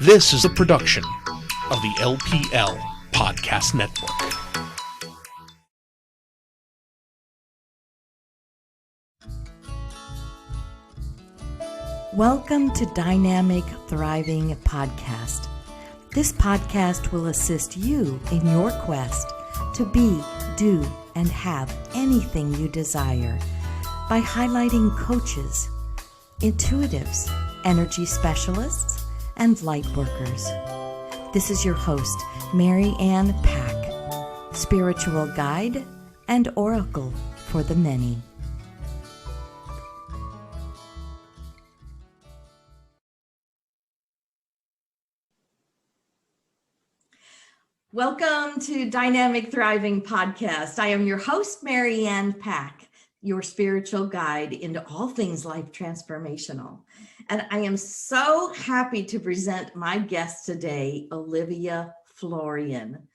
This is a production of the LPL Podcast Network. Welcome to Dynamic Thriving Podcast. This podcast will assist you in your quest to be, do, and have anything you desire by highlighting coaches, intuitives, energy specialists, and light workers. This is your host, Mary Ann Pack, spiritual guide and oracle for the many. Welcome to Dynamic Thriving Podcast. I am your host, Mary Ann Pack, your spiritual guide into all things life transformational. And I am so happy to present my guest today, Olivia Florian,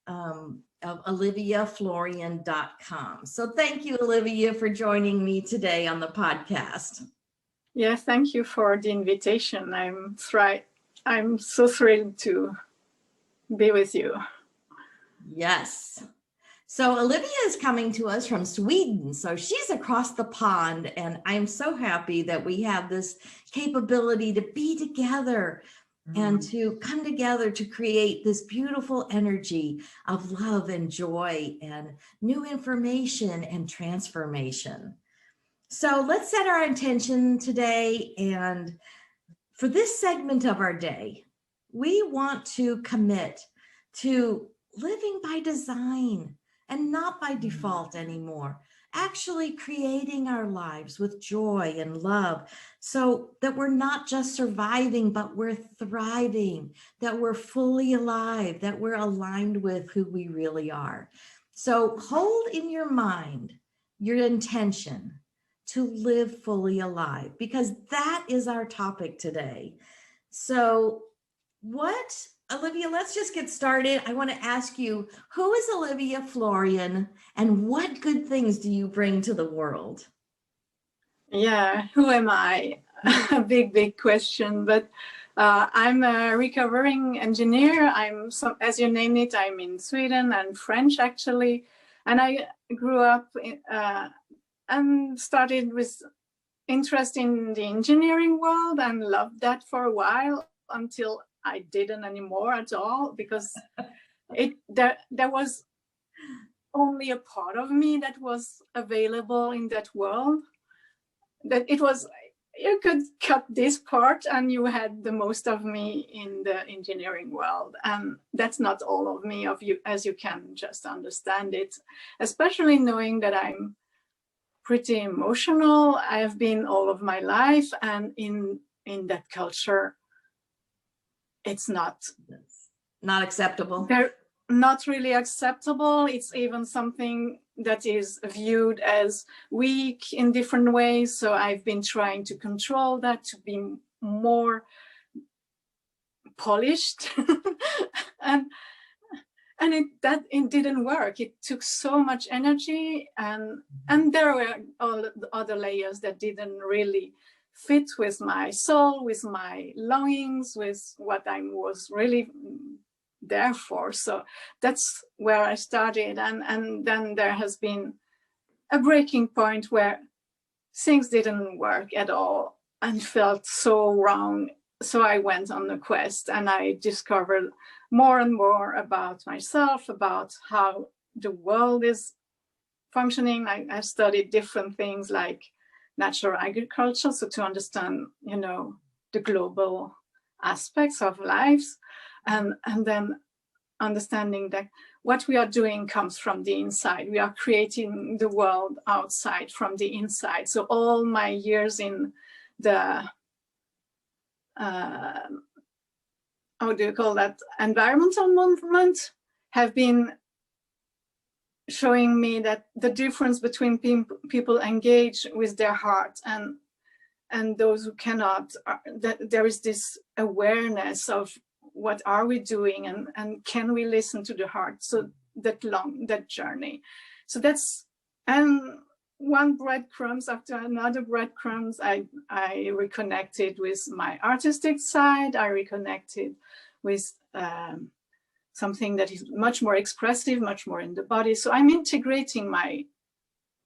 of oliviaflorian.com. So thank you, Olivia, for joining me today on the podcast. Yes, thank you for the invitation. I'm so thrilled to be with you. Yes. So Olivia is coming to us from Sweden. So she's across the pond, and I'm so happy that we have this capability to be together and to come together to create this beautiful energy of love and joy and new information and transformation. So let's set our intention today. And for this segment of our day, we want to commit to living by design and not by default anymore, actually creating our lives with joy and love so that we're not just surviving, but we're thriving, that we're fully alive, that we're aligned with who we really are. So hold in your mind your intention to live fully alive, because that is our topic today. So Olivia, let's just get started. I want to ask you, who is Olivia Florian and what good things do you bring to the world? Yeah, who am I? A big question, but I'm a recovering engineer. As you named it, I'm in Sweden and French actually. And I grew up and started with interest in the engineering world and loved that for a while until I didn't anymore at all, because there was only a part of me that was available in that world. That it was, you could cut this part and you had the most of me in the engineering world. And that's not all of me, as you can just understand it, especially knowing that I'm pretty emotional. I have been all of my life, and in that culture, it's not acceptable. They're not really acceptable. It's even something that is viewed as weak in different ways. So I've been trying to control that, to be more polished. and it didn't work. It took so much energy, and there were all the other layers that didn't really fit with my soul, with my longings, with what I was really there for. So that's where I started. And then there has been a breaking point where things didn't work at all and felt so wrong. So I went on a quest, and I discovered more and more about myself, about how the world is functioning. I studied different things like natural agriculture, so to understand, the global aspects of lives, and then understanding that what we are doing comes from the inside. We are creating the world outside from the inside. So all my years in the environmental movement have been showing me that the difference between people engage with their heart and those who cannot, that there is this awareness of what are we doing, and can we listen to the heart? So that journey. So that's, and one breadcrumbs after another breadcrumbs, I reconnected with my artistic side. I reconnected with something that is much more expressive, much more in the body. So I'm integrating my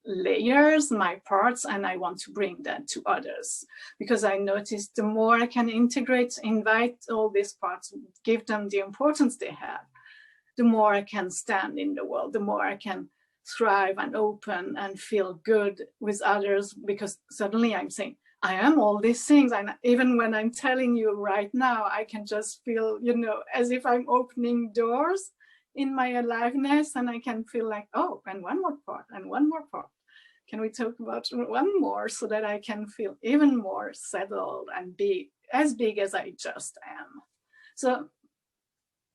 layers, my parts, and I want to bring that to others, because I noticed the more I can integrate, invite all these parts, give them the importance they have, the more I can stand in the world, the more I can thrive and open and feel good with others, because suddenly I'm saying, I am all these things. And even when I'm telling you right now, I can just feel, you know, as if I'm opening doors in my aliveness, and I can feel like, oh, and one more part and one more part. Can we talk about one more, so that I can feel even more settled and be as big as I just am? So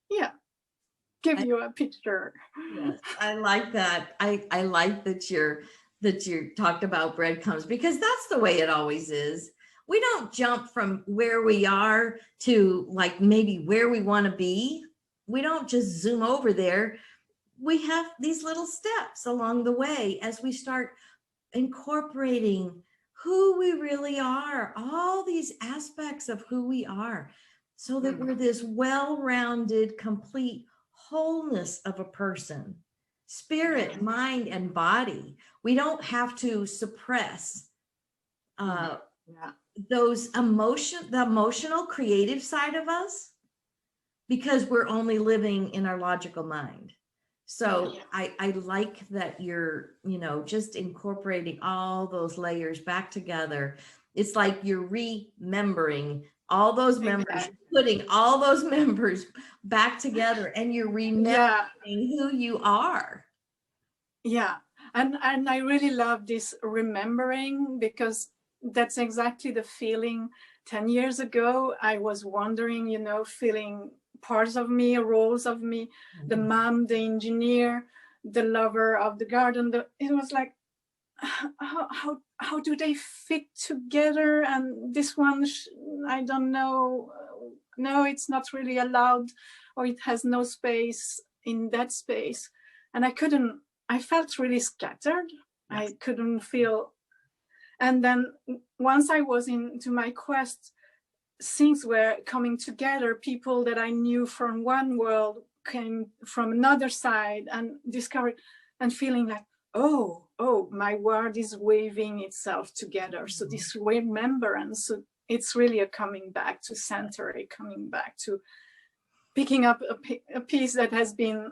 yeah, give you a picture. Yes, I like that. I like that you talked about breadcrumbs, because that's the way it always is. We don't jump from where we are to like maybe where we want to be. We don't just zoom over there. We have these little steps along the way as we start incorporating who we really are, all these aspects of who we are, so that we're this well-rounded, complete wholeness of a person, spirit, mind, and body. We don't have to suppress those the emotional, creative side of us, because we're only living in our logical mind. So I like that you're, you know, just incorporating all those layers back together. It's like you're remembering all those members, putting all those members back together, and you're remembering who you are. Yeah. And I really love this remembering, because that's exactly the feeling 10 years ago. I was wondering, you know, feeling parts of me, roles of me, the mom, the engineer, the lover of the garden. It was like, how do they fit together? And this one, I don't know. No, it's not really allowed, or it has no space in that space. And I felt really scattered. Yes. I couldn't feel. And then once I was into my quest, things were coming together. People that I knew from one world came from another side, and discovered and feeling like, oh, my world is weaving itself together. So this remembrance, so it's really a coming back to center, a coming back to picking up a piece that has been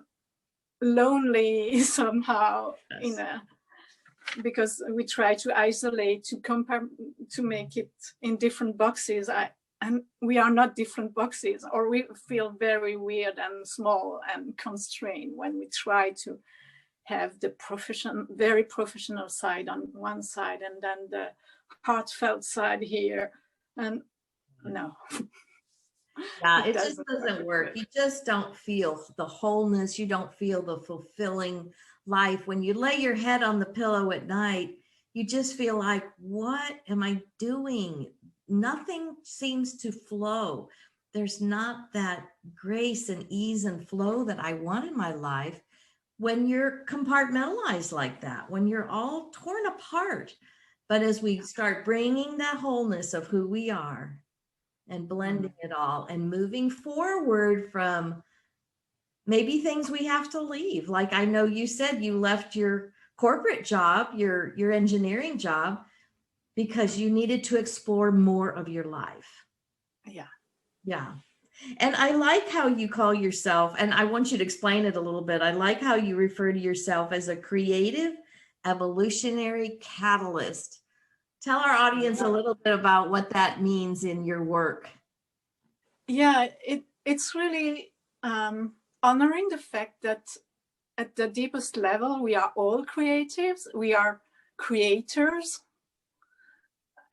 lonely somehow. Yes. Because we try to isolate, to compare, to make it in different boxes. And we are not different boxes, or we feel very weird and small and constrained when we try to have the very professional side on one side, and then the heartfelt side here. And no. Yeah, it just doesn't work. You just don't feel the wholeness. You don't feel the fulfilling life. When you lay your head on the pillow at night, you just feel like, what am I doing? Nothing seems to flow. There's not that grace and ease and flow that I want in my life when you're compartmentalized like that, when you're all torn apart. But as we start bringing that wholeness of who we are and blending it all and moving forward from maybe things we have to leave. Like I know you said you left your corporate job, your engineering job, because you needed to explore more of your life. Yeah. Yeah. And I like how you call yourself, and I want you to explain it a little bit. I like how you refer to yourself as a creative evolutionary catalyst. Tell our audience a little bit about what that means in your work. Yeah, it's really honoring the fact that at the deepest level, we are all creatives. We are creators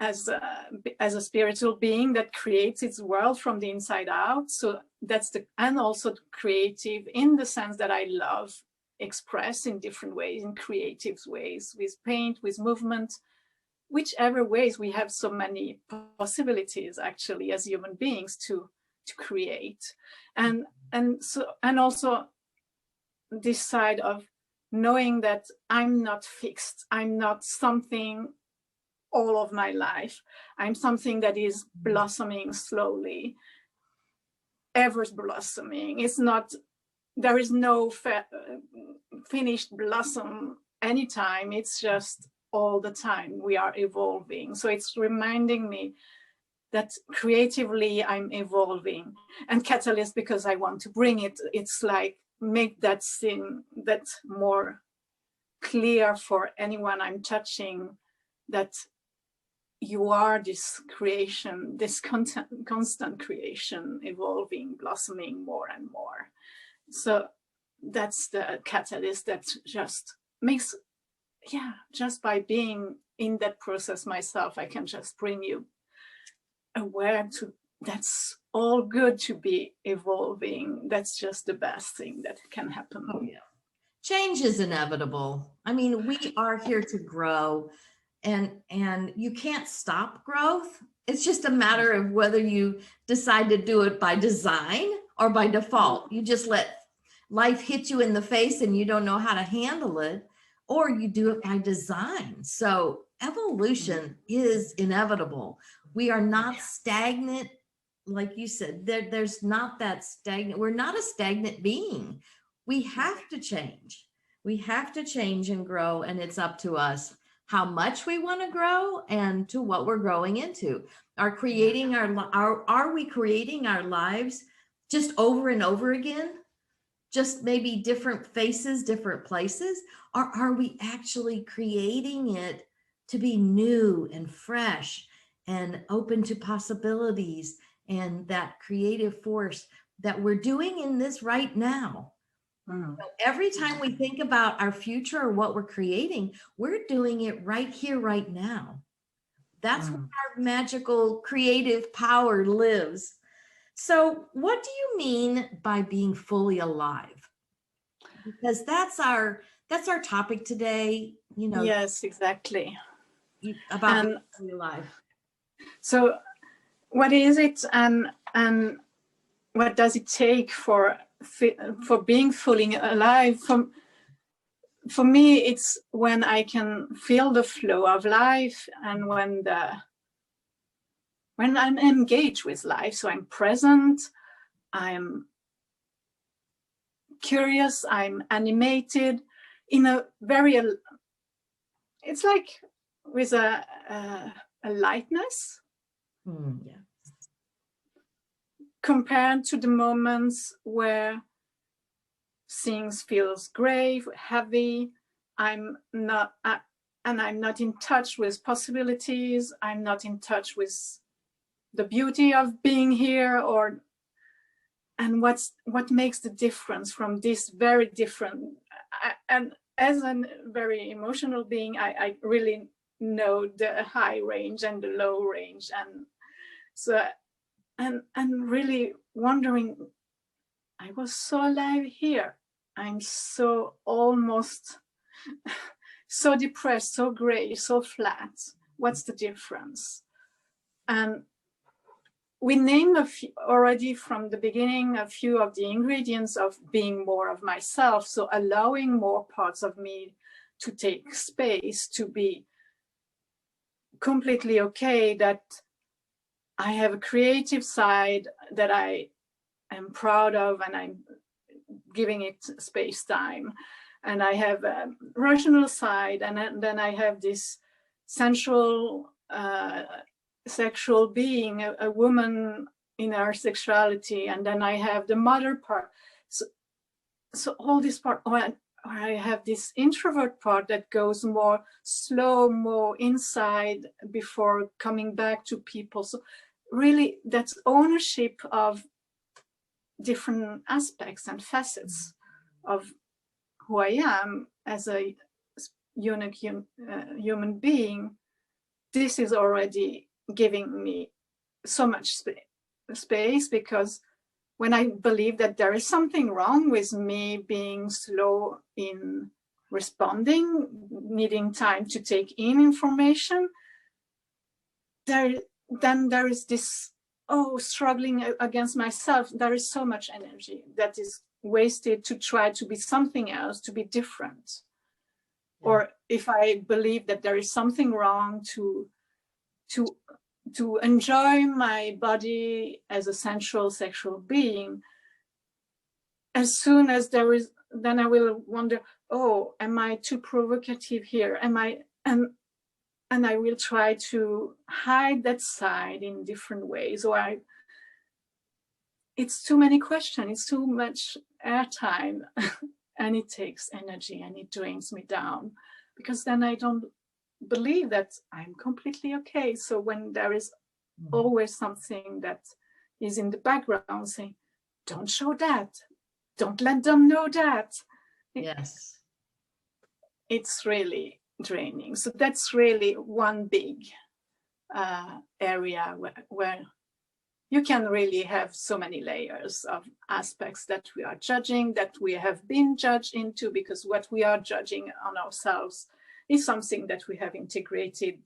as a spiritual being that creates its world from the inside out. So that's and also creative in the sense that I love express in different ways, in creative ways, with paint, with movement, whichever ways. We have so many possibilities actually as human beings to create. And also this side of knowing that I'm not fixed. I'm not something all of my life. I'm something that is blossoming slowly, ever blossoming. It's not, there is no finished blossom anytime. It's just all the time we are evolving. So it's reminding me that creatively I'm evolving. And catalyst, because I want to bring it, it's like make that thing that more clear for anyone I'm touching, that you are this creation, this constant creation, evolving, blossoming more and more. So that's the catalyst that just makes, yeah, just by being in that process myself, I can just bring you aware to, that's all good to be evolving. That's just the best thing that can happen. Oh, yeah. Change is inevitable. I mean, we are here to grow, and you can't stop growth. It's just a matter of whether you decide to do it by design or by default. You just let life hit you in the face and you don't know how to handle it, or you do it by design. So evolution is inevitable. We are not stagnant. Like you said, there's not that stagnant. We're not a stagnant being. We have to change. We have to change and grow, and it's up to us how much we want to grow and to what we're growing into. Are we creating our lives just over and over again? Just maybe different faces, different places? Or are we actually creating it to be new and fresh and open to possibilities and that creative force that we're doing in this right now? So every time we think about our future or what we're creating, we're doing it right here, right now. That's where our magical creative power lives. So what do you mean by being fully alive? Because that's our topic today, you know. Yes, exactly. About being fully alive. So what is it, and what does it take for being fully alive? For me, it's when I can feel the flow of life, and when I'm engaged with life. So I'm present, I'm curious, I'm animated in a very, it's like with a lightness. Yeah. Compared to the moments where things feels grave, heavy, I'm not in touch with possibilities. I'm not in touch with the beauty of being here, and what makes the difference from this very different. And as a very emotional being, I really know the high range and the low range, and so and really wondering, I was so alive here. I'm so almost so depressed, so gray, so flat. What's the difference? And we named already from the beginning a few of the ingredients of being more of myself. So allowing more parts of me to take space, to be completely okay that I have a creative side that I am proud of, and I'm giving it space time. And I have a rational side, and then I have this sensual, sexual being, a woman in her sexuality, and then I have the mother part. So all this part, or I have this introvert part that goes more slow, more inside before coming back to people. So really, that's ownership of different aspects and facets of who I am as a unique human being. This is already giving me so much space, because when I believe that there is something wrong with me being slow in responding, needing time to take in information, then there is this struggling against myself, there is so much energy that is wasted to try to be something else, to be different. Yeah. Or if I believe that there is something wrong, to enjoy my body as a sensual sexual being, as soon as there is, then I will wonder, oh, am I too provocative here? And I will try to hide that side in different ways. Or it's too many questions, it's too much airtime, and it takes energy and it drains me down, because then I don't believe that I'm completely okay. So when there is always something that is in the background saying, don't show that, don't let them know that. Yes. It's really draining. So that's really one big area where you can really have so many layers of aspects that we are judging, that we have been judged into, because what we are judging on ourselves is something that we have integrated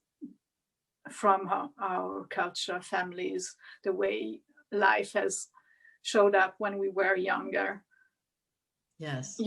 from our culture, families, the way life has showed up when we were younger. Yes.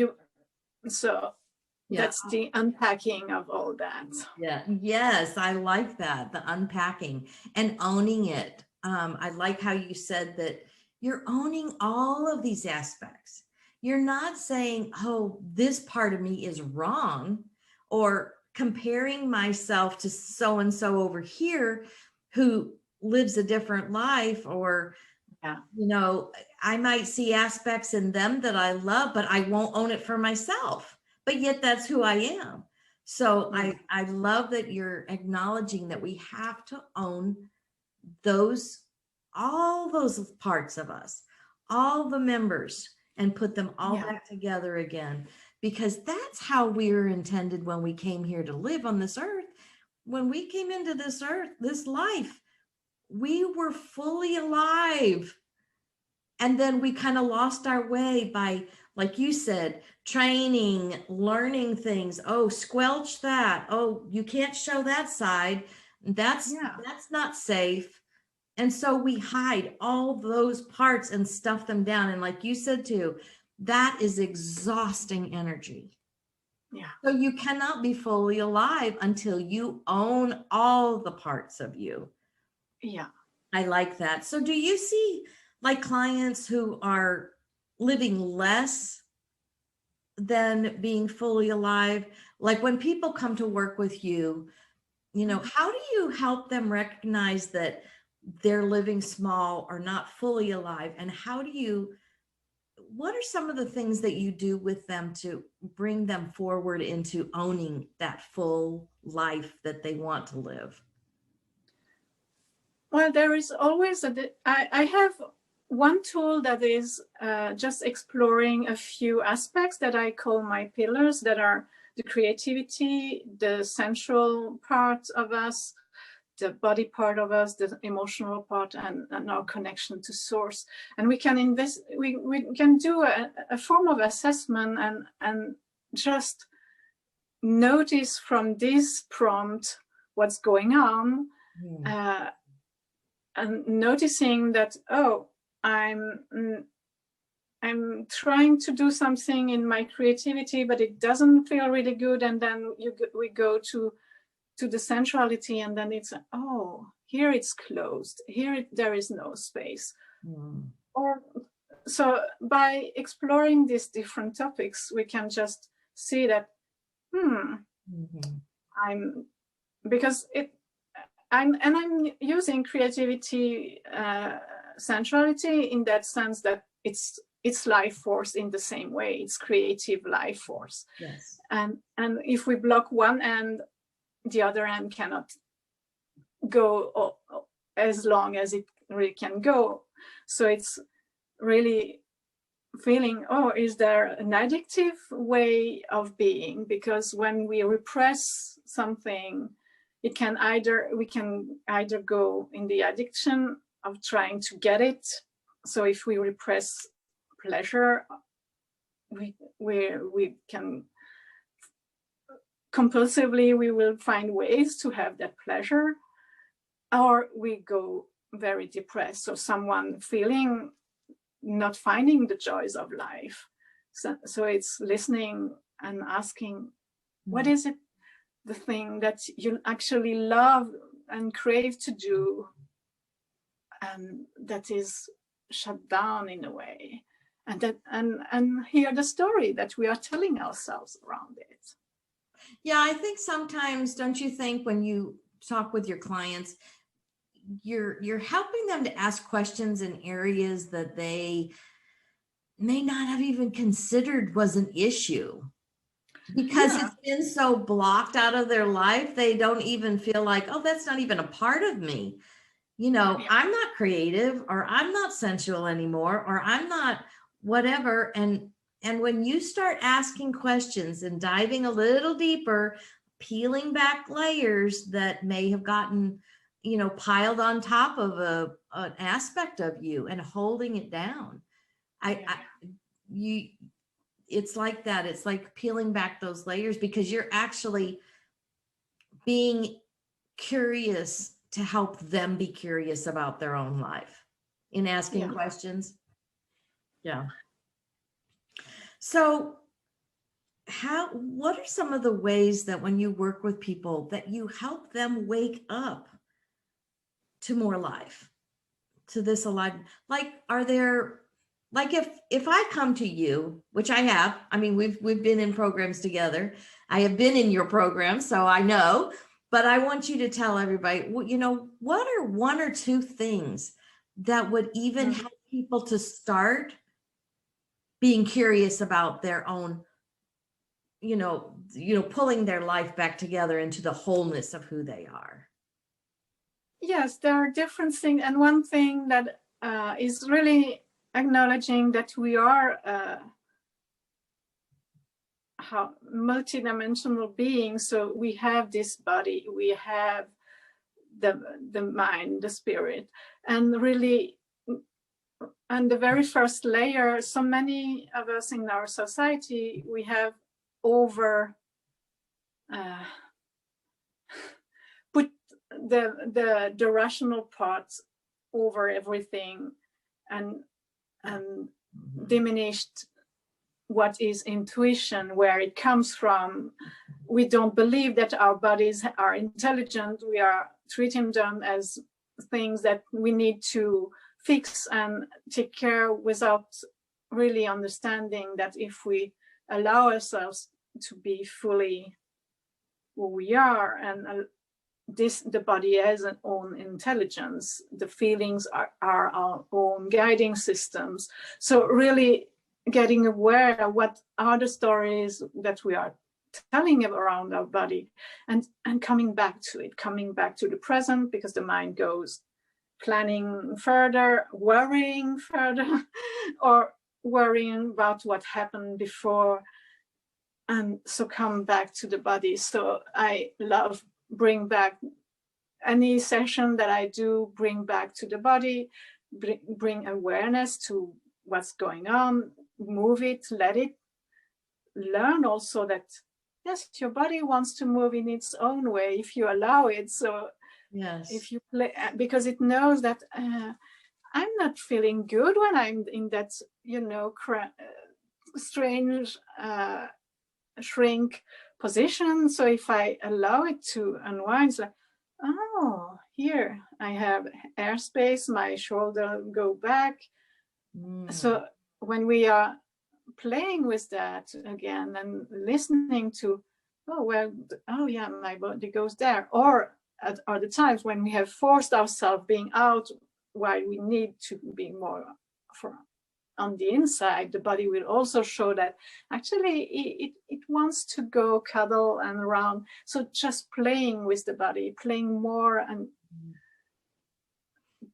That's the unpacking of all that. Yeah. Yes, I like that, the unpacking and owning it. I like how you said that you're owning all of these aspects. You're not saying, oh, this part of me is wrong, or comparing myself to so-and-so over here who lives a different life, or, you know, I might see aspects in them that I love, but I won't own it for myself. But yet that's who I am. So I love that you're acknowledging that we have to own all those parts of us, all the members, and put them all back together again, because that's how we were intended when we came here to live on this earth. When we came into this earth, this life, we were fully alive. And then we kind of lost our way by, like you said, training, learning things. Oh, squelch that. Oh, you can't show that side. That's not safe. And so we hide all those parts and stuff them down. And like you said too, that is exhausting energy. Yeah. So you cannot be fully alive until you own all the parts of you. Yeah. I like that. So do you see like clients who are living less than being fully alive? Like when people come to work with you, you know, how do you help them recognize that they're living small or not fully alive? And what are some of the things that you do with them to bring them forward into owning that full life that they want to live? Well, there is always I have one tool that is just exploring a few aspects that I call my pillars, that are the creativity, the sensual part of us, the body part of us, the emotional part, and our connection to source. And we can we can do a form of assessment and just notice from this prompt what's going on. And noticing that, oh, I'm trying to do something in my creativity, but it doesn't feel really good. And then we go to the sensuality, and then it's, oh, here it's closed. Here there is no space. Or so by exploring these different topics, we can just see that, I'm using creativity, sensuality in that sense that it's life force in the same way. It's creative life force. Yes. And if we block one end, the other end cannot go as long as it really can go. So it's really feeling, oh, is there an addictive way of being? Because when we repress something, we can either go in the addiction of trying to get it. So if we repress pleasure, we can compulsively, we will find ways to have that pleasure, or we go very depressed, or someone feeling not finding the joys of life. So it's listening and asking, what is it, the thing that you actually love and crave to do, and that is shut down in a way, and that and hear the story that we are telling ourselves around it. Yeah, I think sometimes, don't you think, when you talk with your clients, you're helping them to ask questions in areas that they may not have even considered was an issue, because it's been so blocked out of their life, they don't even feel like, oh, that's not even a part of me. You know, I'm not creative, or I'm not sensual anymore, or I'm not whatever. And when you start asking questions and diving a little deeper, peeling back layers that may have gotten, you know, piled on top of an aspect of you, and holding it down, it's like that. It's like peeling back those layers, because you're actually being curious to help them be curious about their own life in asking questions. Yeah. So what are some of the ways that when you work with people that you help them wake up to more life, to this alive? Like, are there, like, if I come to you, which I have, I mean, we've been in programs together. I have been in your program, so I know, but I want you to tell everybody, you know, what are one or two things that would even help people to start being curious about their own, you know, pulling their life back together into the wholeness of who they are? Yes, there are different things. And one thing that is really acknowledging that we are multidimensional beings. So we have this body, we have the mind, the spirit, and really, and the very first layer, so many of us in our society, we have put the rational parts over everything, and diminished what is intuition, where it comes from. We don't believe that our bodies are intelligent. We are treating them as things that we need to fix and take care, without really understanding that if we allow ourselves to be fully who we are, and the body has an own intelligence, the feelings are our own guiding systems. So really getting aware of what are the stories that we are telling around our body, and coming back to it, coming back to the present, because the mind goes planning further, worrying further, or worrying about what happened before. And so come back to the body. So I love bring back any session that I do, bring back to the body, bring awareness to what's going on, move it, let it, learn also that, yes, your body wants to move in its own way if you allow it. So yes, if you play, because it knows that I'm not feeling good when I'm in that, you know, strange shrink position. So if I allow it to unwind, it's like, oh, here I have airspace, my shoulder go back. So when we are playing with that again and listening to, oh, well, oh yeah, my body goes there. Or at other times when we have forced ourselves being out while we need to be more on the inside, the body will also show that actually it wants to go cuddle and around. So just playing with the body, playing more and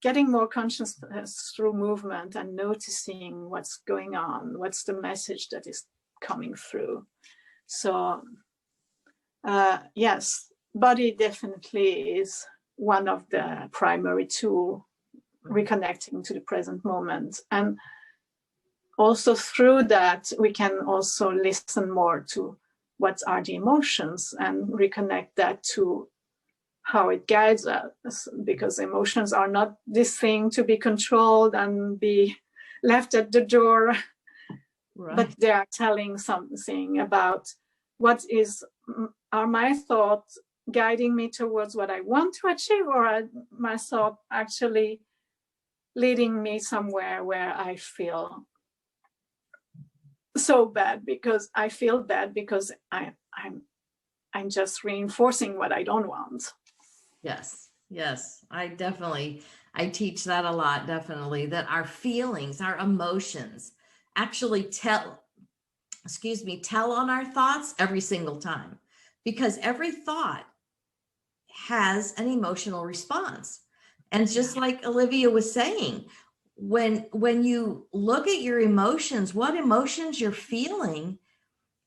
getting more consciousness through movement, and noticing what's going on, what's the message that is coming through. So yes, body definitely is one of the primary tools reconnecting to the present moment. And also through that, we can also listen more to what are the emotions and reconnect that to how it guides us, because emotions are not this thing to be controlled and be left at the door, Right. but they are telling something about what are my thoughts guiding me towards what I want to achieve, or are my thoughts actually leading me somewhere where I feel so bad because I feel bad because I'm just reinforcing what I don't want. Yes. I teach that a lot, definitely, that our feelings, our emotions actually tell on our thoughts every single time, because every thought has an emotional response. And just like Olivia was saying, when you look at your emotions, what emotions you're feeling,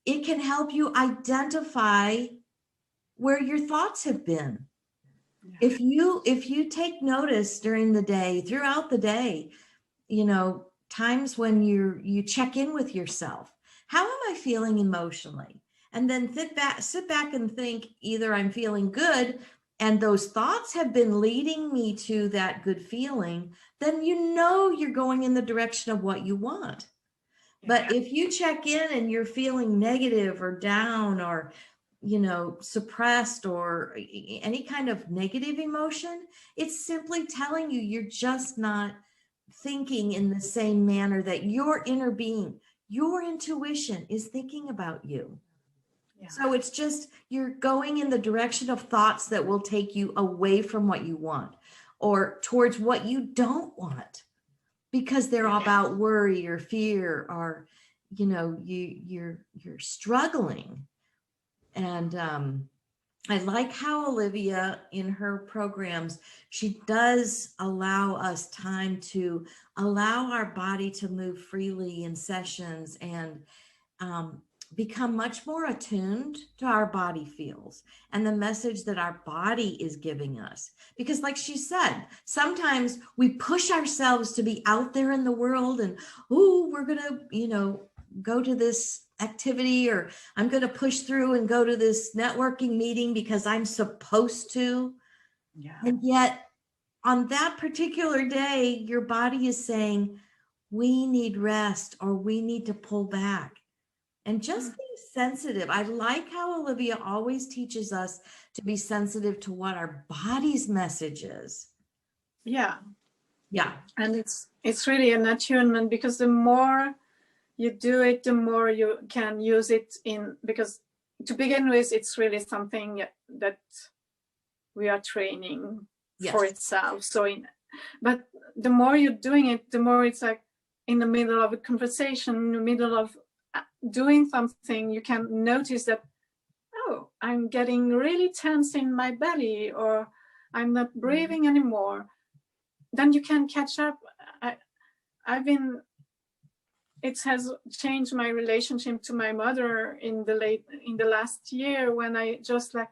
it can help you identify where your thoughts have been. Yeah. If you take notice during the day, throughout the day, times when you check in with yourself, how am I feeling emotionally? And then sit back and think, either I'm feeling good and those thoughts have been leading me to that good feeling, then you're going in the direction of what you want. But if you check in and you're feeling negative or down or, suppressed or any kind of negative emotion, it's simply telling you you're just not thinking in the same manner that your inner being, your intuition is thinking about you. Yeah. So it's just, you're going in the direction of thoughts that will take you away from what you want or towards what you don't want, because they're all about worry or fear or, you're struggling. And I like how Olivia, in her programs, she does allow us time to allow our body to move freely in sessions and become much more attuned to our body feels and the message that our body is giving us. Because like she said, sometimes we push ourselves to be out there in the world and, we're going to, go to this activity, or I'm going to push through and go to this networking meeting because I'm supposed to. Yeah. And yet on that particular day, your body is saying, we need rest, or we need to pull back. And just being sensitive. I like how Olivia always teaches us to be sensitive to what our body's message is. Yeah. Yeah. And it's really an attunement, because the more you do it, the more you can use it because to begin with, it's really something that we are training for itself. But the more you're doing it, the more it's like in the middle of a conversation, in the middle of doing something, you can notice that, I'm getting really tense in my belly, or I'm not breathing anymore. Then you can catch up. It has changed my relationship to my mother in the last year, when I just like,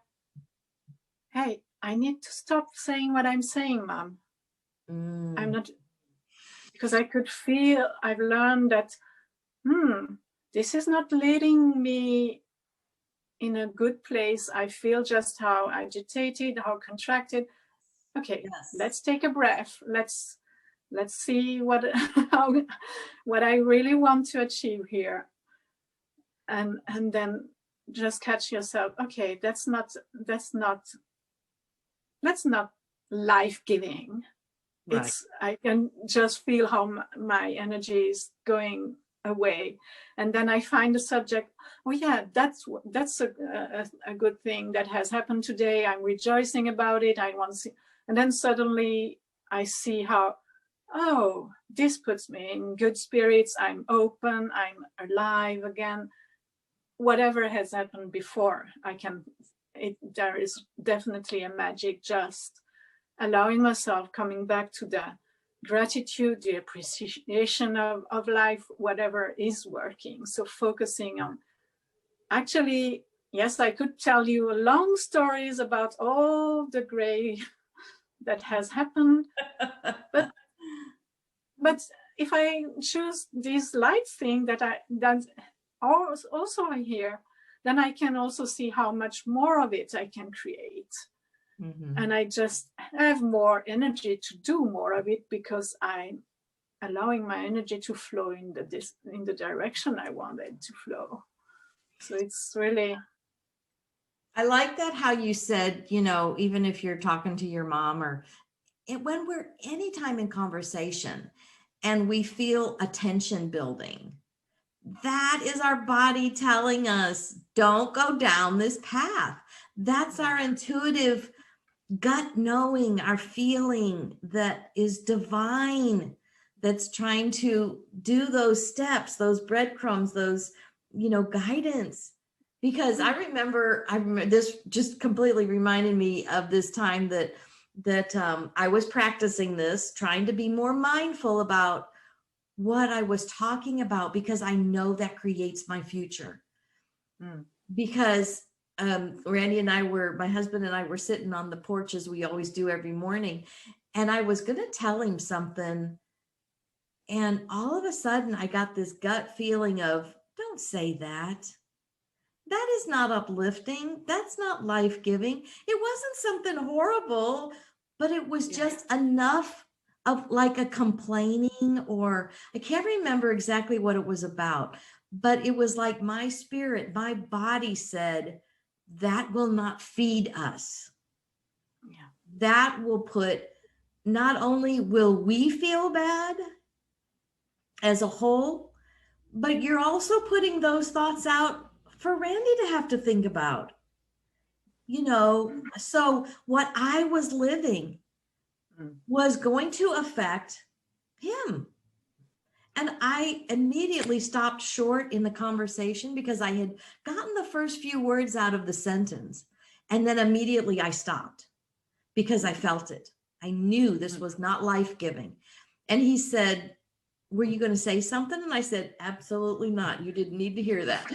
hey, I need to stop saying what I'm saying, Mom. I'm not, because I could feel, I've learned that, this is not leading me in a good place. I feel just how agitated, how contracted. Okay, let's take a breath. Let's see what I really want to achieve here. And then just catch yourself. Okay, that's not life-giving. Right. I can just feel how my energy is going away, and then I find a subject. Oh yeah, that's a good thing that has happened today. I'm rejoicing about it. I want to see, and then suddenly I see how, this puts me in good spirits. I'm open. I'm alive again. Whatever has happened before, there is definitely a magic just allowing myself, coming back to the gratitude, the appreciation of life, whatever is working. So focusing on, actually, yes, I could tell you long stories about all the gray that has happened, but if I choose this light thing that also I hear, then I can also see how much more of it I can create. Mhm. And I just have more energy to do more of it because I'm allowing my energy to flow in the direction I wanted to flow. So it's really, I like that how you said, even if you're talking to your mom or when we're anytime in conversation and we feel a tension building, that is our body telling us, don't go down this path. That's our intuitive gut knowing, our feeling that is divine, that's trying to do those steps, those breadcrumbs, those, guidance. Because I remember this just completely reminded me of this time that I was practicing this, trying to be more mindful about what I was talking about, because I know that creates my future. Because Randy and my husband and I were sitting on the porch as we always do every morning. And I was going to tell him something. And all of a sudden I got this gut feeling of, don't say that. That is not uplifting. That's not life-giving. It wasn't something horrible, but it was just enough of like a complaining, or I can't remember exactly what it was about, but it was like my spirit, my body said, that will not feed us. yeah, That will put, not only will we feel bad as a whole, but you're also putting those thoughts out for Randy to have to think about. So what I was living was going to affect him. And I immediately stopped short in the conversation because I had gotten the first few words out of the sentence. And then immediately I stopped because I felt it. I knew this was not life-giving. And he said, were you going to say something? And I said, absolutely not. You didn't need to hear that.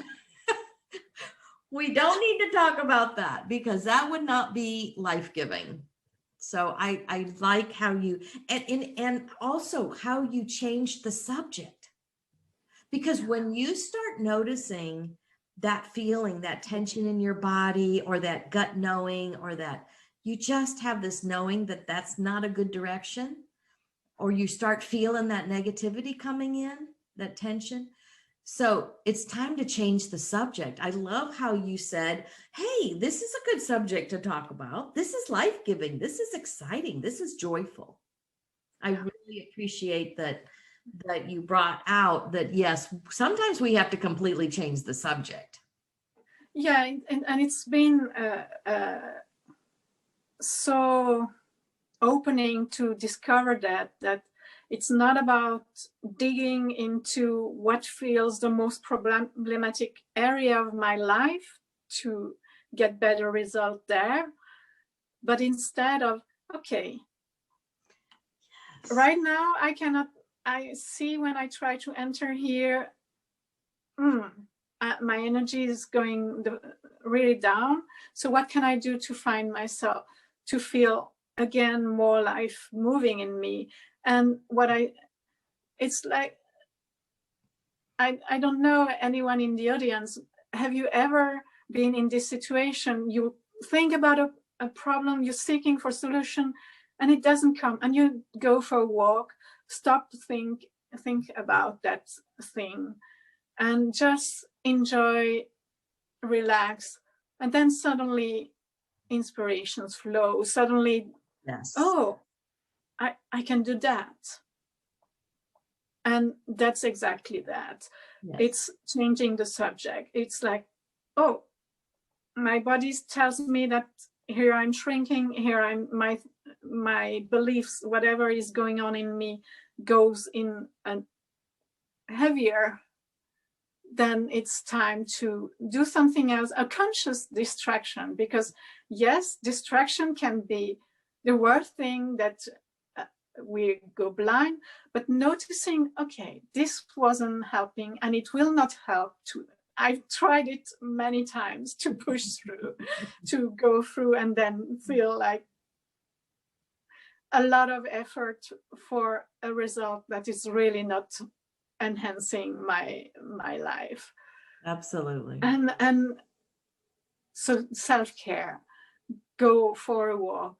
We don't need to talk about that because that would not be life-giving. So I like how you, and also how you changed the subject. Because when you start noticing that feeling, that tension in your body, or that gut knowing, or that you just have this knowing that that's not a good direction, or you start feeling that negativity coming in, that tension. So it's time to change the subject. I love how you said, hey, this is a good subject to talk about. This is life-giving. This is exciting. This is joyful. I really appreciate that you brought out that, yes, sometimes we have to completely change the subject. Yeah, and it's been so opening to discover that it's not about digging into what feels the most problematic area of my life to get better result there, but instead of, okay, yes, right now I see when I try to enter here, my energy is going really down. So what can I do to find myself, to feel again more life moving in me? And it's like, I don't know anyone in the audience, have you ever been in this situation? You think about a problem, you're seeking for solution, and it doesn't come, and you go for a walk, stop to think about that thing, and just enjoy, relax, and then suddenly inspirations flow. Suddenly, yes, oh, I can do that. And that's exactly that. Yes. It's changing the subject. It's like, oh, my body tells me that here I'm shrinking, here I'm my beliefs, whatever is going on in me goes in a heavier. Then it's time to do something else, a conscious distraction, because yes, distraction can be the worst thing that we go blind, but noticing, okay, this wasn't helping and it will not help to, I've tried it many times to push through, to go through, and then feel like a lot of effort for a result that is really not enhancing my life. Absolutely. And so self-care, go for a walk,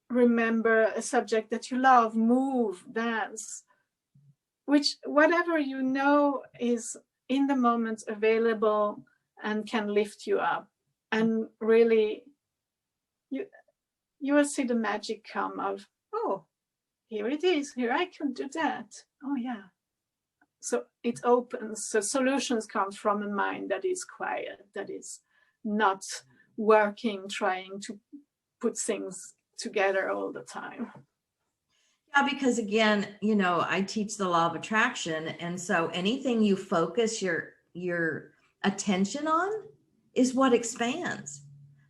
remember a subject that you love, move, dance, whatever you know is in the moment available and can lift you up. And really, you will see the magic come of, oh, here it is, here I can do that. Oh yeah. So it opens, so solutions come from a mind that is quiet, that is not working, trying to put things together all the time. Yeah, because again, I teach the law of attraction. And so anything you focus your attention on is what expands.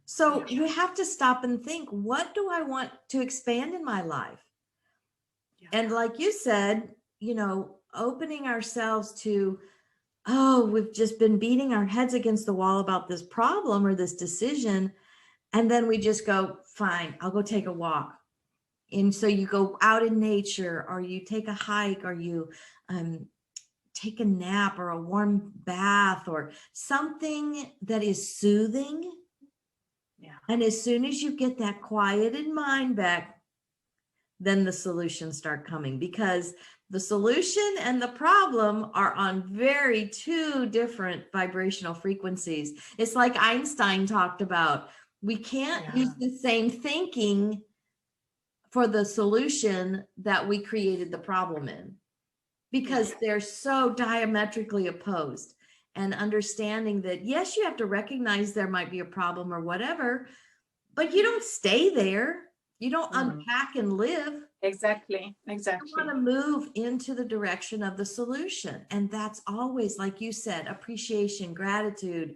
So you have to stop and think, what do I want to expand in my life? Yeah. And like you said, opening ourselves to, oh, we've just been beating our heads against the wall about this problem or this decision. And then we just go, fine, I'll go take a walk. And so you go out in nature, or you take a hike, or you take a nap, or a warm bath, or something that is soothing. Yeah. And as soon as you get that quieted mind back, then the solutions start coming, because the solution and the problem are on very two different vibrational frequencies. It's like Einstein talked about. We can't use the same thinking for the solution that we created the problem in, because they're so diametrically opposed. And understanding that, yes, you have to recognize there might be a problem or whatever, but you don't stay there. You don't unpack and live. Exactly. You want to move into the direction of the solution. And that's always, like you said, appreciation, gratitude.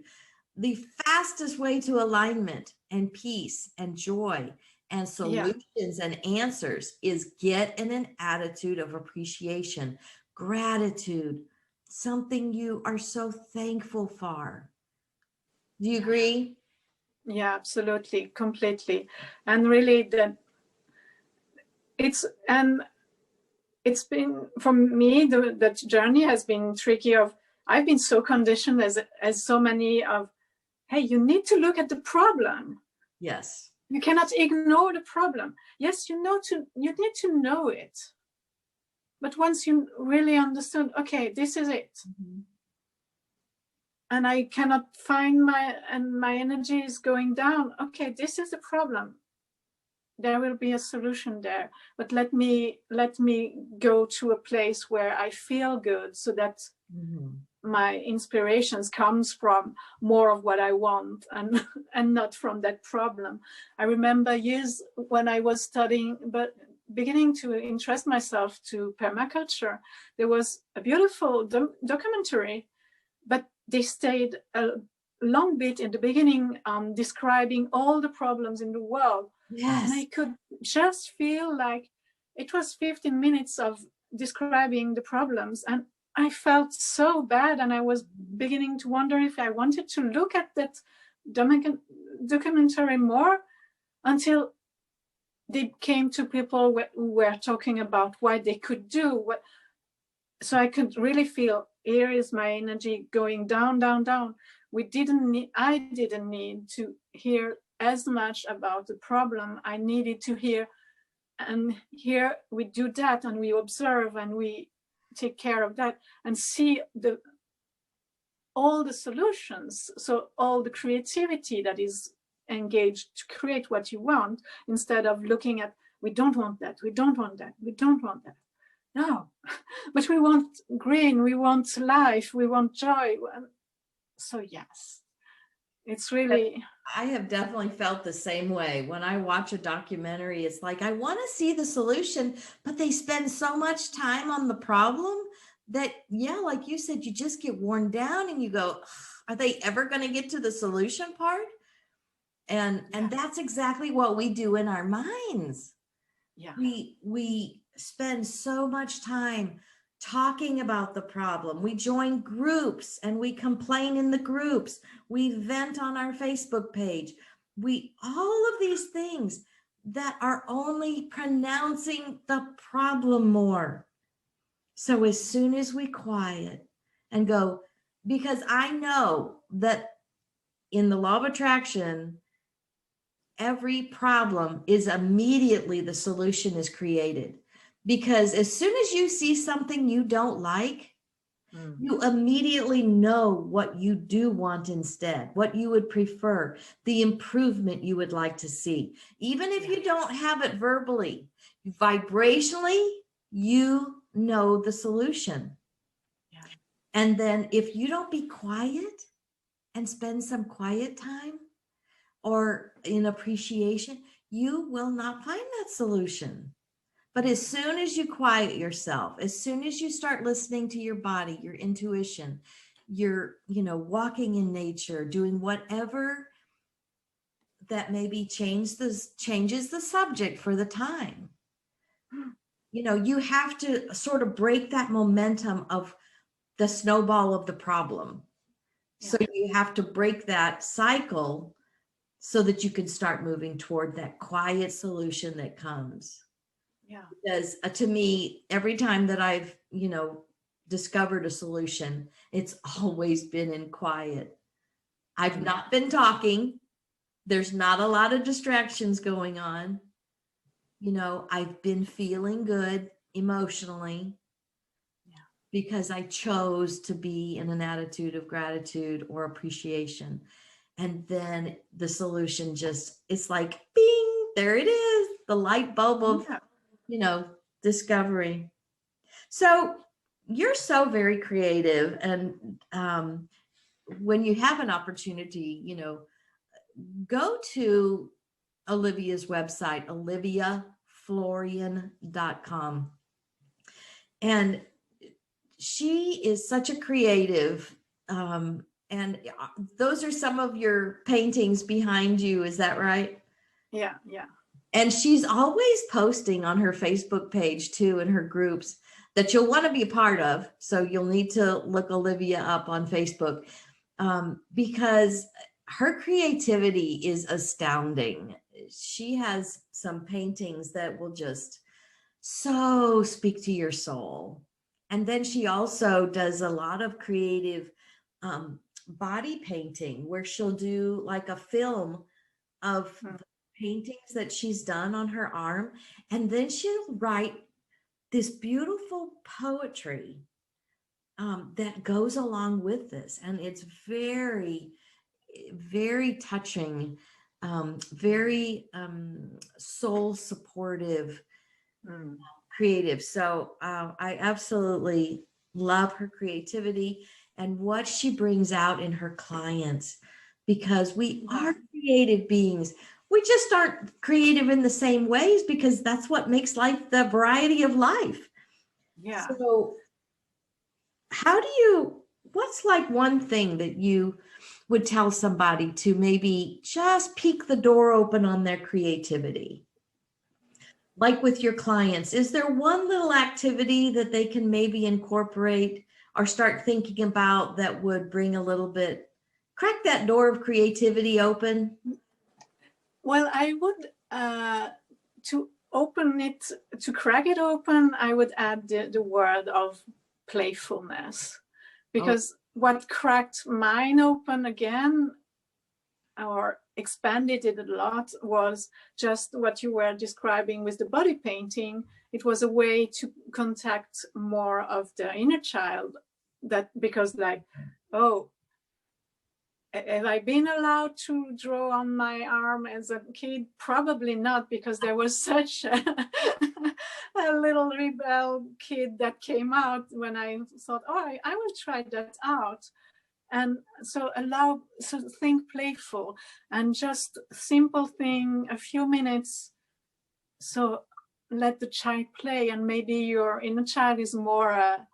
The fastest way to alignment and peace and joy and solutions and answers is get in an attitude of appreciation, gratitude, something you are so thankful for. Do you agree? Yeah, absolutely, completely. And really it's been, for me, that journey has been tricky. I've been so conditioned as so many of, hey, you need to look at the problem. Yes. You cannot ignore the problem. Yes, you need to know it. But once you really understand, okay, this is it. Mm-hmm. And I cannot find my energy is going down. Okay, this is the problem. There will be a solution there. But let me go to a place where I feel good, so that my inspirations comes from more of what I want and not from that problem. I remember years when I was studying, but beginning to interest myself to permaculture, there was a beautiful documentary, but they stayed a long bit in the beginning describing all the problems in the world. Yes. And I could just feel like it was 15 minutes of describing the problems, and I felt so bad, and I was beginning to wonder if I wanted to look at that documentary more, until they came to people who were talking about what they could do. So I could really feel, here is my energy going down, down, down. I didn't need to hear as much about the problem. I needed to hear, and here we do that, and we observe, and we take care of that, and see all the solutions. So all the creativity that is engaged to create what you want, instead of looking at, we don't want that, we don't want that, we don't want that. No, but we want green, we want life, we want joy. So yes, it's really... I have definitely felt the same way. When I watch a documentary, it's like, I want to see the solution, but they spend so much time on the problem that, like you said, you just get worn down, and you go, are they ever going to get to the solution part? And that's exactly what we do in our minds. Yeah. We spend so much time talking about the problem. We join groups and we complain in the groups. We vent on our Facebook page. All of these things that are only pronouncing the problem more. So as soon as we quiet and go, because I know that in the law of attraction, every problem is immediately the solution is created. Because as soon as you see something you don't like, you immediately know what you do want instead, what you would prefer, the improvement you would like to see. Even if you don't have it verbally, vibrationally, you know the solution. Yeah. And then if you don't be quiet and spend some quiet time or in appreciation, you will not find that solution. But as soon as you quiet yourself, as soon as you start listening to your body, your intuition, you're, walking in nature, doing whatever that maybe changes the subject for the time. You have to sort of break that momentum of the snowball of the problem. So you have to break that cycle so that you can start moving toward that quiet solution that comes. Yeah. Because to me, every time that I've, discovered a solution, it's always been in quiet. I've not been talking. There's not a lot of distractions going on. I've been feeling good emotionally because I chose to be in an attitude of gratitude or appreciation. And then the solution it's like, bing, there it is, the light bulb of discovery. So you're so very creative. And when you have an opportunity, go to Olivia's website, oliviaflorian.com. And she is such a creative. And those are some of your paintings behind you. Is that right? Yeah. Yeah. And she's always posting on her Facebook page too, in her groups that you'll want to be a part of. So you'll need to look Olivia up on Facebook because her creativity is astounding. She has some paintings that will just so speak to your soul. And then she also does a lot of creative body painting where she'll do like a film of paintings that she's done on her arm, and then she'll write this beautiful poetry that goes along with this, and it's very, very touching, very soul supportive, creative. So I absolutely love her creativity and what she brings out in her clients, because we are creative beings. We just aren't creative in the same ways because that's what makes life the variety of life. Yeah. So what's like one thing that you would tell somebody to maybe just peek the door open on their creativity? Like with your clients, is there one little activity that they can maybe incorporate or start thinking about that would bring a little bit, crack that door of creativity open? Well, I would, to open it, to crack it open, I would add the word of playfulness, because what cracked mine open again, or expanded it a lot, was just what you were describing with the body painting. It was a way to contact more of the inner child, because have I been allowed to draw on my arm as a kid? Probably not, because there was such a little rebel kid that came out when I thought, I will try that out. And so think playful and just simple thing, a few minutes. So let the child play, and maybe your inner child is more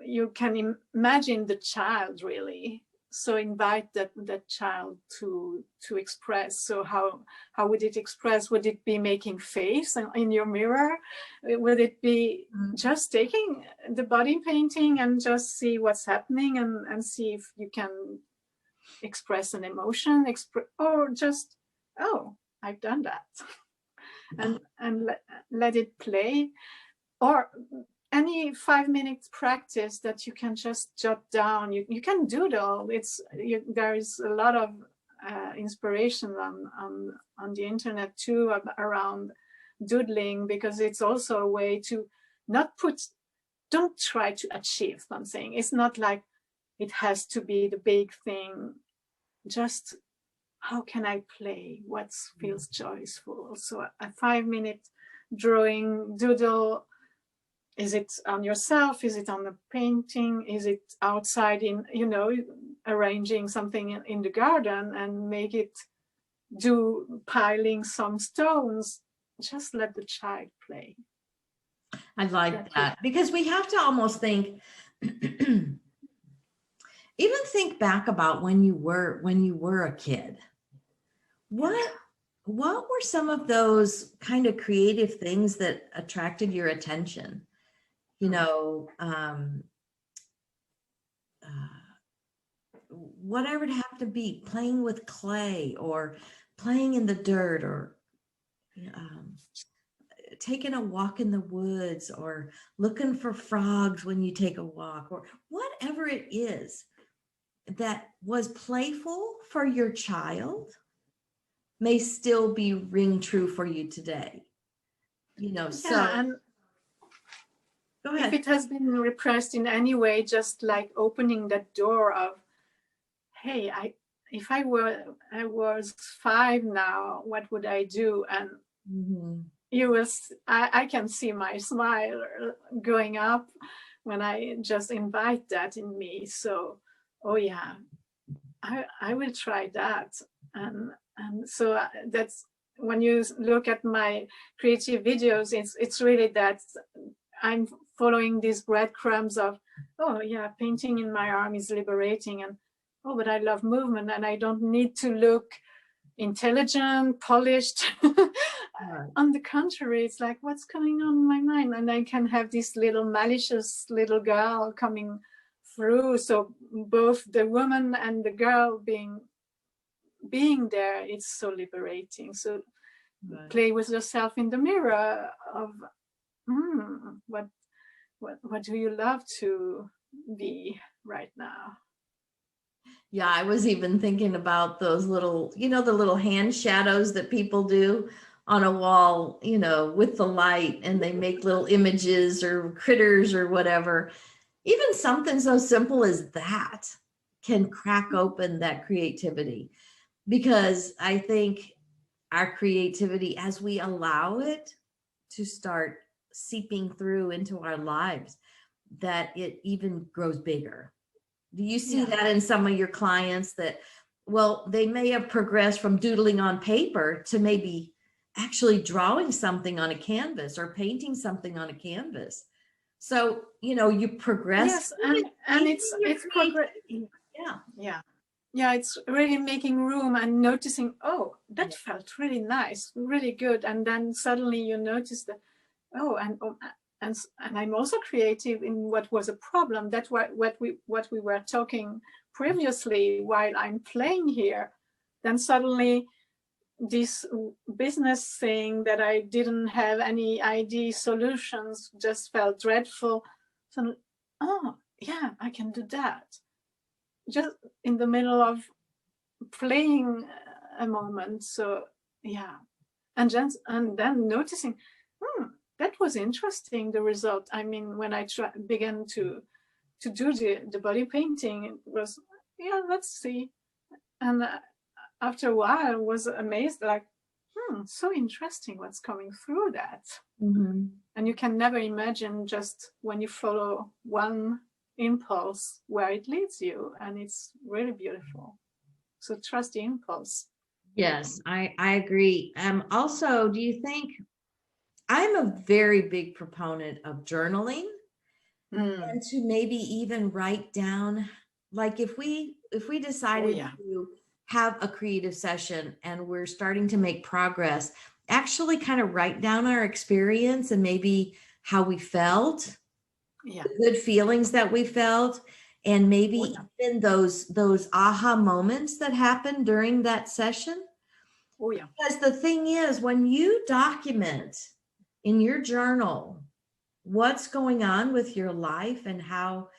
you can imagine the child really. So invite that child to express. So how would it express? Would it be making face in your mirror? Would it be just taking the body painting and just see what's happening and see if you can express an emotion, or just, I've done that, and let it play. Or any 5 minute practice that you can just jot down. You can doodle. There is a lot of inspiration on the internet too around doodling, because it's also a way to don't try to achieve something. It's not like it has to be the big thing. Just how can I play? What feels joyful? So a 5 minute drawing, doodle. Is it on yourself? Is it on the painting? Is it outside in, arranging something in the garden and make it do piling some stones? Just let the child play. I like that, because we have to almost think, even think back about when you were a kid. What were some of those kind of creative things that attracted your attention? Whatever it have to be, playing with clay or playing in the dirt, or taking a walk in the woods, or looking for frogs when you take a walk, or whatever it is that was playful for your child may still be ring true for you today. And go ahead. If it has been repressed in any way, just like opening that door of, hey, if I was 5 now, what would I do? And I can see my smile going up when I just invite that in me. So, oh yeah, I will try that. And so that's when you look at my creative videos, it's really that I'm following these breadcrumbs of, oh yeah, painting in my arm is liberating, and oh, but I love movement and I don't need to look intelligent, polished. Right. On the contrary, it's like, what's going on in my mind? And I can have this little malicious little girl coming through. So both the woman and the girl being there, it's so liberating. So right. Play with yourself in the mirror of, what do you love to be right now? Yeah, I was even thinking about those little, the little hand shadows that people do on a wall, with the light, and they make little images or critters or whatever. Even something so simple as that can crack open that creativity, because I think our creativity, as we allow it to start seeping through into our lives, that it even grows bigger. Do you see that in some of your clients that, well, they may have progressed from doodling on paper to maybe actually drawing something on a canvas or painting something on a canvas? So, you progress. Yes, and it's progressing. Yeah, it's really making room and noticing, oh, that felt really nice, really good. And then suddenly you notice that, and I'm also creative in what was a problem. That's what we were talking previously while I'm playing here. Then suddenly this business thing that I didn't have any ID solutions just felt dreadful. So, oh yeah, I can do that. Just in the middle of playing a moment. So yeah, and then noticing, that was interesting, the result. I mean, when I began to do the body painting, it was, let's see. And after a while, I was amazed, like, so interesting what's coming through that. Mm-hmm. And you can never imagine just when you follow one impulse where it leads you, and it's really beautiful. So trust the impulse. Yes, I agree. Also, do you think, I'm a very big proponent of journaling, and to maybe even write down, like if we decided to have a creative session and we're starting to make progress, actually kind of write down our experience and maybe how we felt, the good feelings that we felt, and maybe even those aha moments that happened during that session. Because the thing is, when you document in your journal what's going on with your life and how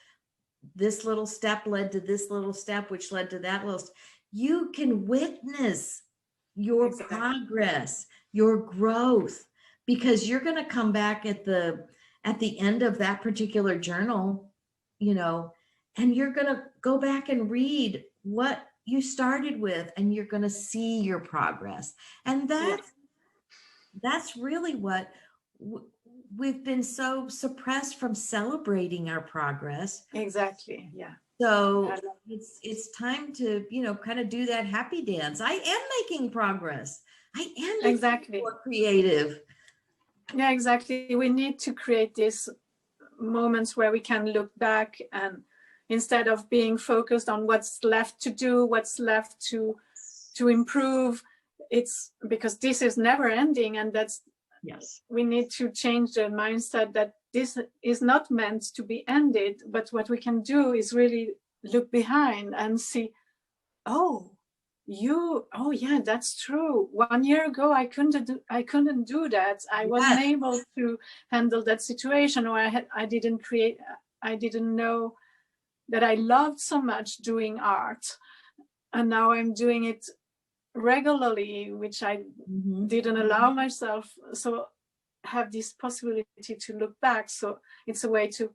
this little step led to this little step, which led to that little, you can witness your Exactly. progress, your growth, because you're going to come back at the end of that particular journal, you know, and you're going to go back and read what you started with, and you're going to see your progress. And that's really what we've been so suppressed from, celebrating our progress. Exactly. Yeah. So it's time to, you know, kind of do that happy dance. I am making progress. I am exactly more creative. Yeah, exactly. We need to create these moments where we can look back, and instead of being focused on what's left to do, what's left to improve, it's because this is never ending, and that's, yes, we need to change the mindset that this is not meant to be ended. But what we can do is really look behind and see, oh yeah, that's true. 1 year ago I couldn't do that. I wasn't able to handle that situation, or I didn't know that I loved so much doing art, and now I'm doing it regularly, which I didn't allow myself. So have this possibility to look back. So it's a way to,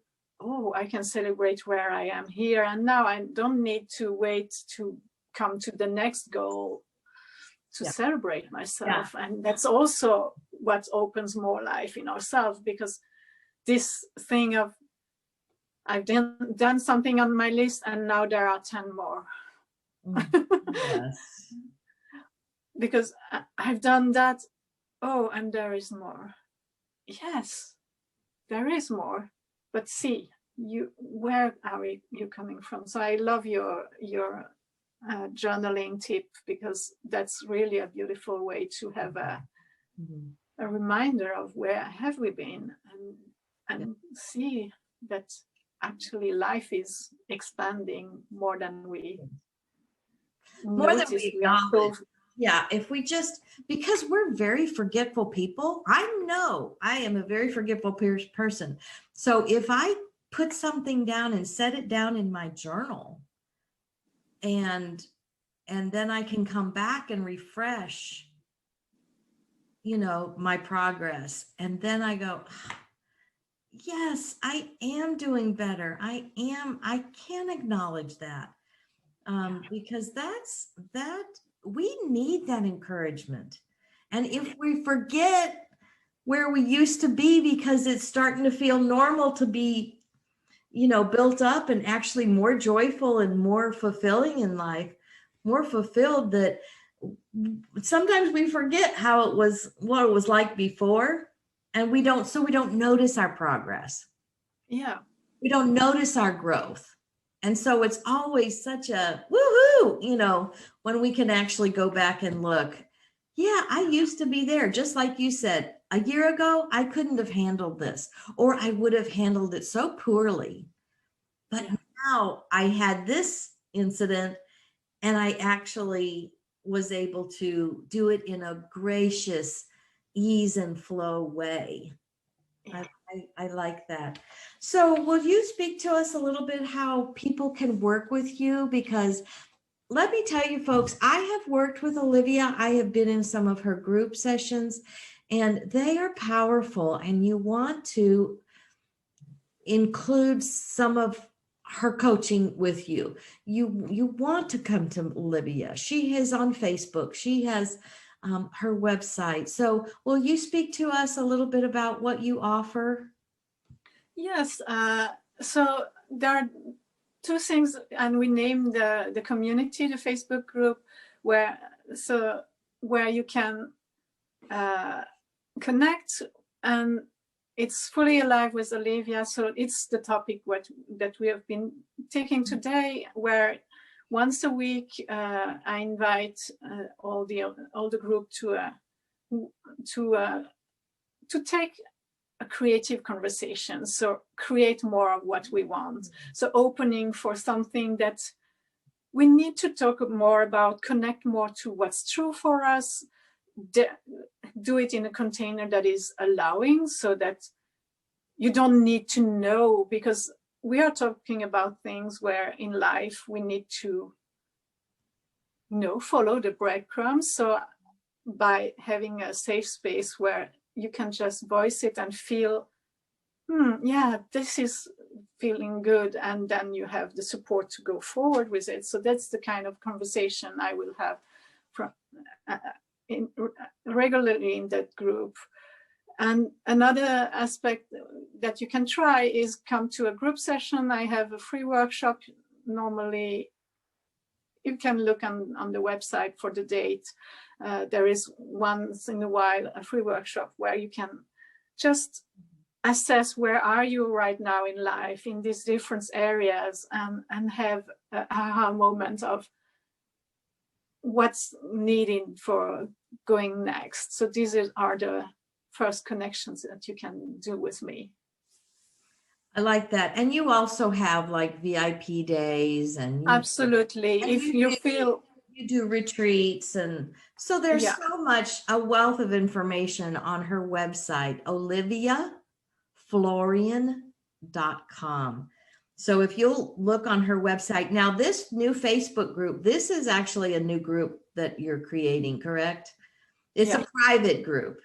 I can celebrate where I am here and now. I don't need to wait to come to the next goal to celebrate myself. And that's also what opens more life in ourselves, because this thing of I've done something on my list and now there are 10 more. Yes. Because I've done that. Oh, and there is more. Yes, there is more. But see, where are you coming from? So I love your journaling tip, because that's really a beautiful way to have a reminder of where have we been, and see that actually life is expanding more than we notice. If we just, because we're very forgetful people. I am a very forgetful person. So if I put something down and set it down in my journal, and then I can come back and refresh, you know, my progress. And then I go, yes, I am doing better. I can acknowledge that. Because we need that encouragement. And if we forget where we used to be, because it's starting to feel normal to be, you know, built up and actually more joyful and more fulfilling in life, more fulfilled, that sometimes we forget what it was like before, and we don't notice our progress. Yeah. We don't notice our growth. And so it's always such a woohoo, you know, when we can actually go back and look. Yeah, I used to be there. Just like you said, a year ago, I couldn't have handled this, or I would have handled it so poorly. But now I had this incident, and I actually was able to do it in a gracious ease and flow way. I like that. So will you speak to us a little bit how people can work with you? Because let me tell you, folks, I have worked with Olivia. I have been in some of her group sessions, and they are powerful, and you want to include some of her coaching with you. You want to come to Olivia. She is on Facebook. She has her website. So will you speak to us a little bit about what you offer? Yes. So there are two things, and we named the community, the Facebook group, where you can connect, and it's fully alive with Olivia. So it's the topic that we have been taking today, where once a week I invite all the group to take a creative conversation. So create more of what we want. So opening for something that we need to talk more about, connect more to what's true for us, do it in a container that is allowing, so that you don't need to know, because we are talking about things where in life we need to, follow the breadcrumbs. So by having a safe space where you can just voice it and feel, yeah, this is feeling good, and then you have the support to go forward with it. So that's the kind of conversation I will have from regularly in that group. And another aspect that you can try is come to a group session. I have a free workshop. Normally, you can look on the website for the date. There is once in a while a free workshop where you can just assess where are you right now in life in these different areas, and have a aha moment of what's needed for going next. So these are the first connections that you can do with me. I like that. And you also have like VIP days and absolutely. And if you feel you do retreats, and so there's so much, a wealth of information on her website, oliviaflorian.com. So if you'll look on her website now, this new Facebook group, this is actually a new group that you're creating, correct? It's a private group.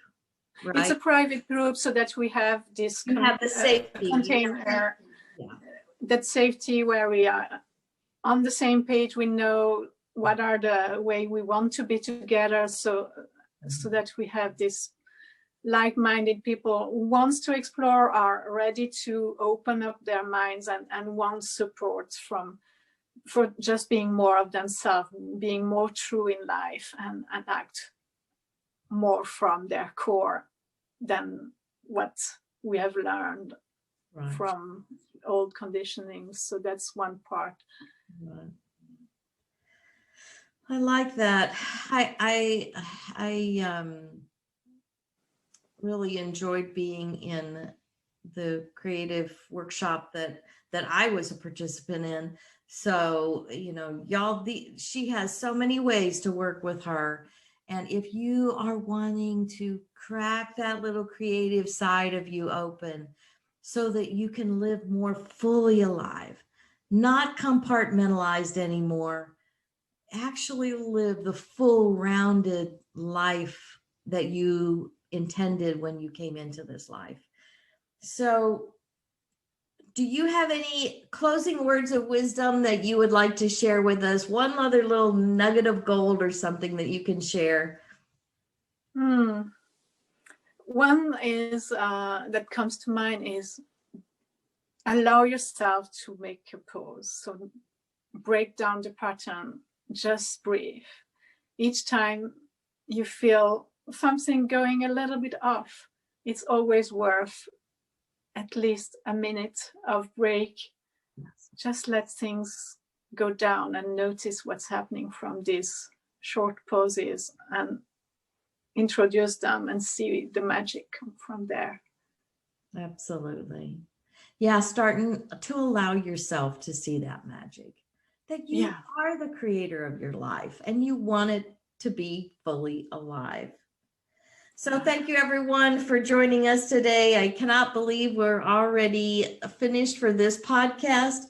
Right? It's a private group, so that we have this have the safety container, that safety where we are on the same page. We know what are the way we want to be together, so that we have this like-minded people who wants to explore, are ready to open up their minds, and want support for just being more of themselves, being more true in life, and act more from their core than what we have learned from old conditionings. So that's one part. Right. I like that. I really enjoyed being in the creative workshop that I was a participant in. So, y'all, she has so many ways to work with her. And if you are wanting to crack that little creative side of you open so that you can live more fully alive, not compartmentalized anymore, actually live the full rounded life that you intended when you came into this life. So do you have any closing words of wisdom that you would like to share with us? One other little nugget of gold or something that you can share? One is that comes to mind is allow yourself to make a pause. So break down the pattern, just breathe. Each time you feel something going a little bit off, it's always worth at least a minute of break. Just let things go down and notice what's happening from these short pauses, and introduce them and see the magic come from there. Absolutely. Yeah, starting to allow yourself to see that magic, that you are the creator of your life and you want it to be fully alive. So thank you everyone for joining us today. I cannot believe we're already finished for this podcast.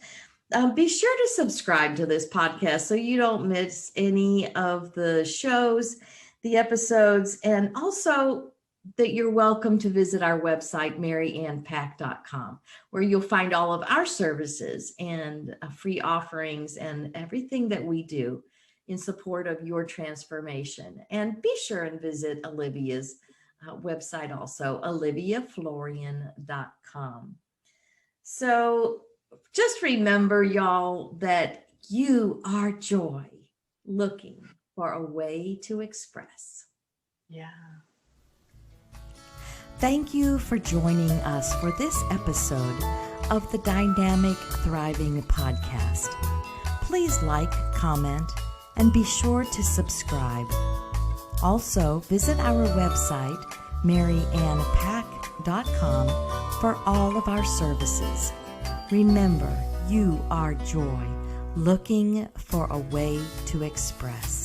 Be sure to subscribe to this podcast so you don't miss any of the shows, the episodes, and also that you're welcome to visit our website, maryannpack.com, where you'll find all of our services and free offerings and everything that we do in support of your transformation. And be sure and visit Olivia's website also, oliviaflorian.com. So just remember, y'all, that you are joy looking for a way to express. Yeah. Thank you for joining us for this episode of the Dynamic Thriving Podcast. Please like, comment, and be sure to subscribe. Also, visit our website, maryannpack.com, for all of our services. Remember, you are joy, looking for a way to express.